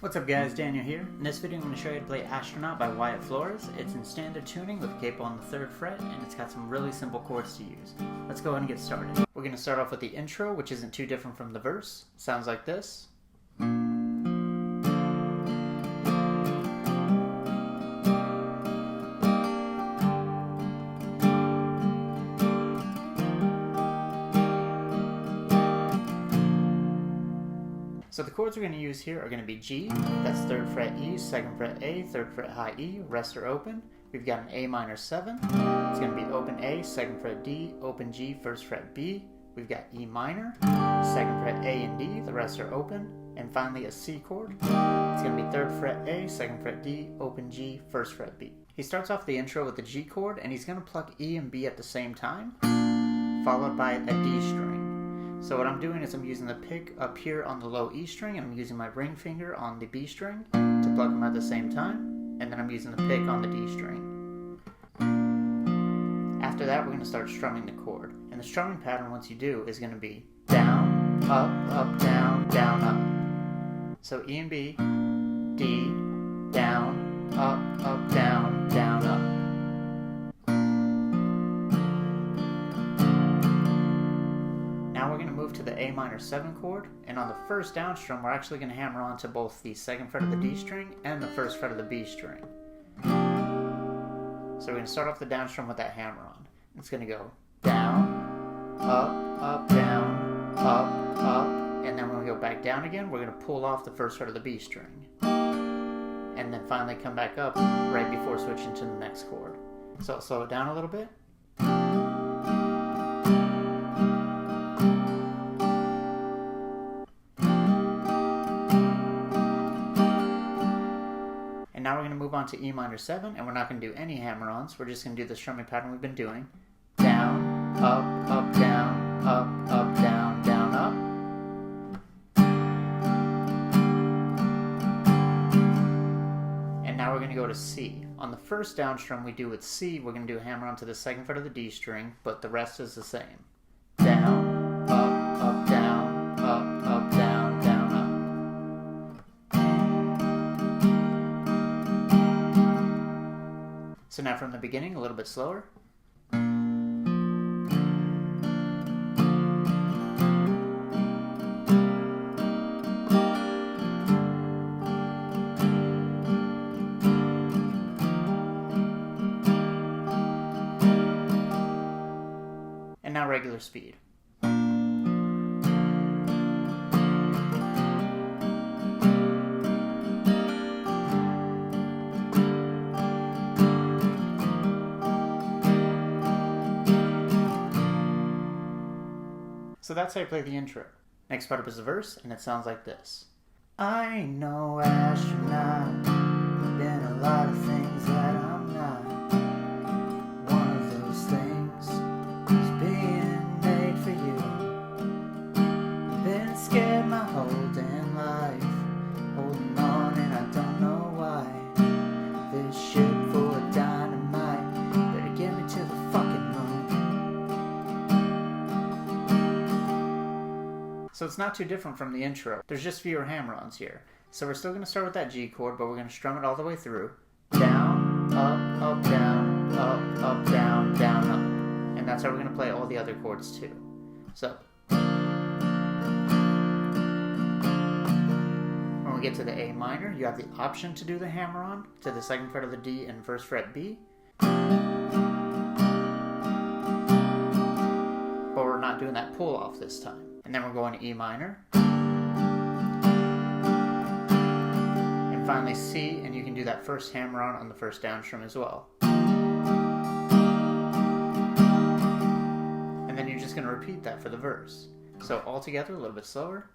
What's up guys, Daniel here. In this video I'm going to show you how to play Astronaut by Wyatt Flores. It's in standard tuning with Capo on the 3rd fret and it's got some really simple chords to use. Let's go ahead and get started. We're going to start off with the intro, which isn't too different from the verse. It sounds like this. So the chords we're going to use here are going to be G, that's 3rd fret E, 2nd fret A, 3rd fret high E, rest are open. We've got an A minor 7, it's going to be open A, 2nd fret D, open G, 1st fret B. We've got E minor, 2nd fret A and D, the rest are open. And finally a C chord, it's going to be 3rd fret A, 2nd fret D, open G, 1st fret B. He starts off the intro with the G chord and he's going to pluck E and B at the same time, followed by a D string. So what I'm doing is I'm using the pick up here on the low E string and I'm using my ring finger on the B string to pluck them at the same time, and then I'm using the pick on the D string. After that we're going to start strumming the chord, and the strumming pattern once you do is going to be down, up, down, up. So E and B, D, down, up, down, up. To the A minor 7 chord, and on the first down strum we're actually going to hammer on to both the 2nd fret of the D string and the 1st fret of the B string. So we're going to start off the down strum with that hammer on. It's going to go down, up, down, up, and then when we go back down again we're going to pull off the 1st fret of the B string and then finally come back up right before switching to the next chord. So I'll slow it down a little bit. And now we're going to move on to E minor 7, and we're not going to do any hammer-ons. We're just going to do the strumming pattern we've been doing. Down, up, down, down, up. And now we're going to go to C. On the first down strum we do with C, we're going to do a hammer-on to the 2nd fret of the D string, but the rest is the same. Down, up, down, down, up. So now from the beginning, a little bit slower. And now regular speed. So that's how you play the intro. Next part up is the verse, and it sounds like this. I ain't no astronaut, been a lot of things that I'm not. One of those things is being made for you. Been scared my whole damn life, holding on and I don't know why. This ship full of dynamite, better get me to the fucking moon. So it's not too different from the intro. There's just fewer hammer-ons here. So we're still going to start with that G chord, but we're going to strum it all the way through. Down, up, down, down, up. And that's how we're going to play all the other chords too. So when we get to the A minor, you have the option to do the hammer-on to the 2nd fret of the D and 1st fret B. But we're not doing that pull-off this time. And then we're going to E minor. And finally C, and you can do that first hammer-on the first down strum as well. And then you're just going to repeat that for the verse. So all together, a little bit slower.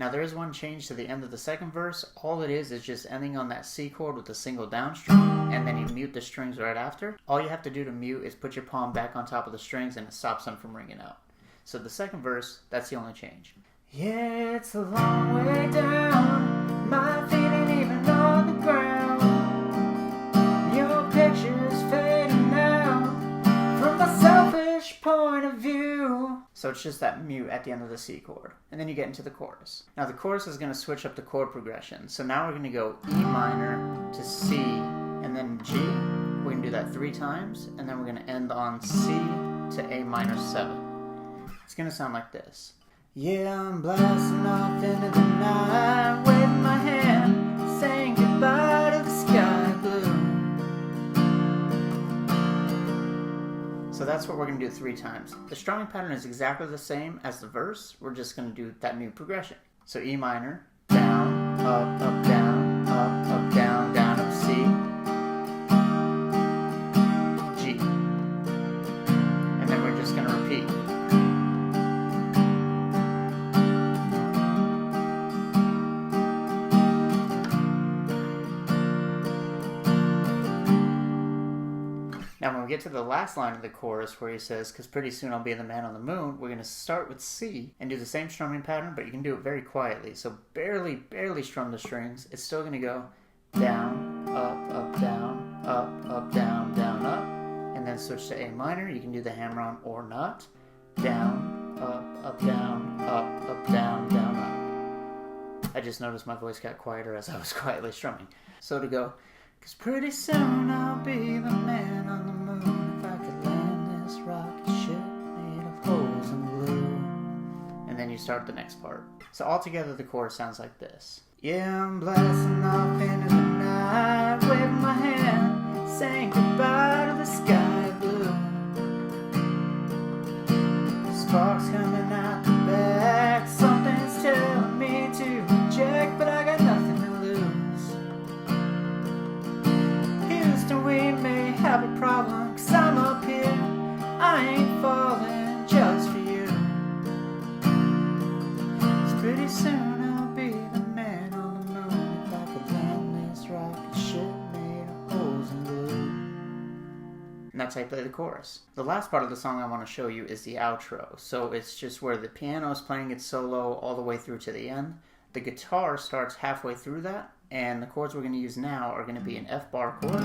Now there is one change to the end of the second verse. All it is just ending on that C chord with a single down strum, and then you mute the strings right after. All you have to do to mute is put your palm back on top of the strings and it stops them from ringing out. So the second verse, that's the only change. Yeah, it's a long way down, my feet it's just that mute at the end of the C chord. And then you get into the chorus. Now the chorus is going to switch up the chord progression. So now we're going to go E minor to C and then G. We're going to do that 3 times. And then we're going to end on C to A minor 7. It's going to sound like this. Yeah, I'm blasting off into the night, waving my hand, saying goodbye to the sky blue. So that's what we're going to do 3 times. The strumming pattern is exactly the same as the verse. We're just going to do that new progression. So E minor, down, up, down, up, down, down, up, C, G. And then we're just going to repeat. Now when we get to the last line of the chorus where he says, "'Cause pretty soon I'll be the man on the moon," we're going to start with C and do the same strumming pattern, but you can do it very quietly. So barely strum the strings. It's still going to go down, down, down, up, and then switch to A minor. You can do the hammer on or not. Down, down, down, up. I just noticed my voice got quieter as I was quietly strumming. So to go, "'Cause pretty soon I'll be the man on the moon if I could land this rocket ship made of holes and glue." And then you start the next part. So altogether the chorus sounds like this. Yeah, I'm blasting off into the night, waving my hand, saying goodbye to the sky blue. Sparks coming out the back, something's telling me to reject, but I got nothing to lose. We may have a problem, 'cause I'm up here, I ain't falling just for you. 'Cause pretty soon I'll be the man on the moon if I could land this rocket ship made of holes and glue. And that's how you play the chorus. The last part of the song I want to show you is the outro. So it's just where the piano is playing its solo all the way through to the end. The guitar starts halfway through that, and the chords we're going to use now are going to be an F bar chord.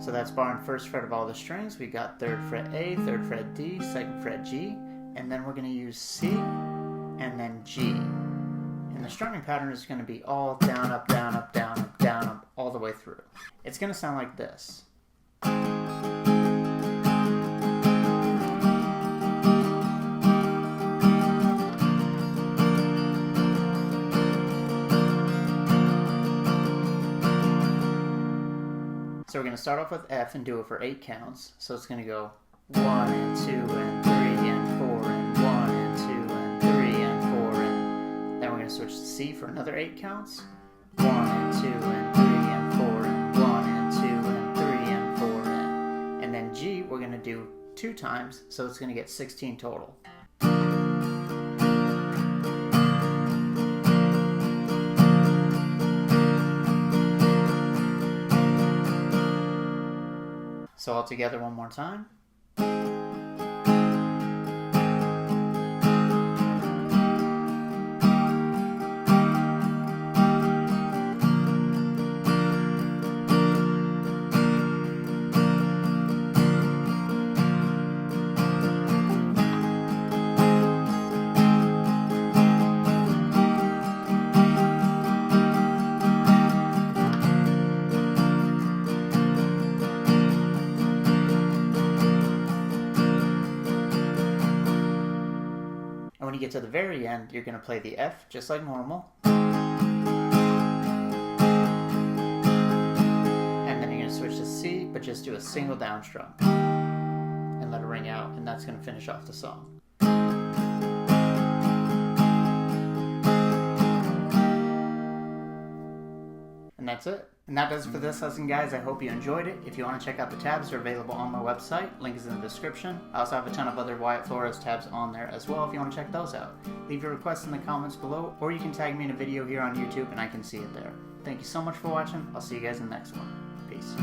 So that's bar and first fret of all the strings. We got 3rd fret A, 3rd fret D, 2nd fret G, and then we're going to use C and then G. And the strumming pattern is going to be all down, up, down, up, down, up, down, up, all the way through. It's going to sound like this. So we're going to start off with F and do it for 8 counts. So it's going to go 1 and 2 and 3 and 4 and 1 and 2 and 3 and 4 and then we're going to switch to C for another 8 counts. 1 and 2 and 3 and 4 and 1 and 2 and 3 and 4 and then G we're going to do 2 times, so it's going to get 16 total. So all together one more time. And when you get to the very end, you're going to play the F just like normal. And then you're going to switch to C, but just do a single down strum. And let it ring out, and that's going to finish off the song. And that's it. And that does it for this lesson, guys. I hope you enjoyed it. If you want to check out the tabs, they're available on my website. Link is in the description. I also have a ton of other Wyatt Flores tabs on there as well if you want to check those out. Leave your requests in the comments below, or you can tag me in a video here on YouTube and I can see it there. Thank you so much for watching. I'll see you guys in the next one. Peace.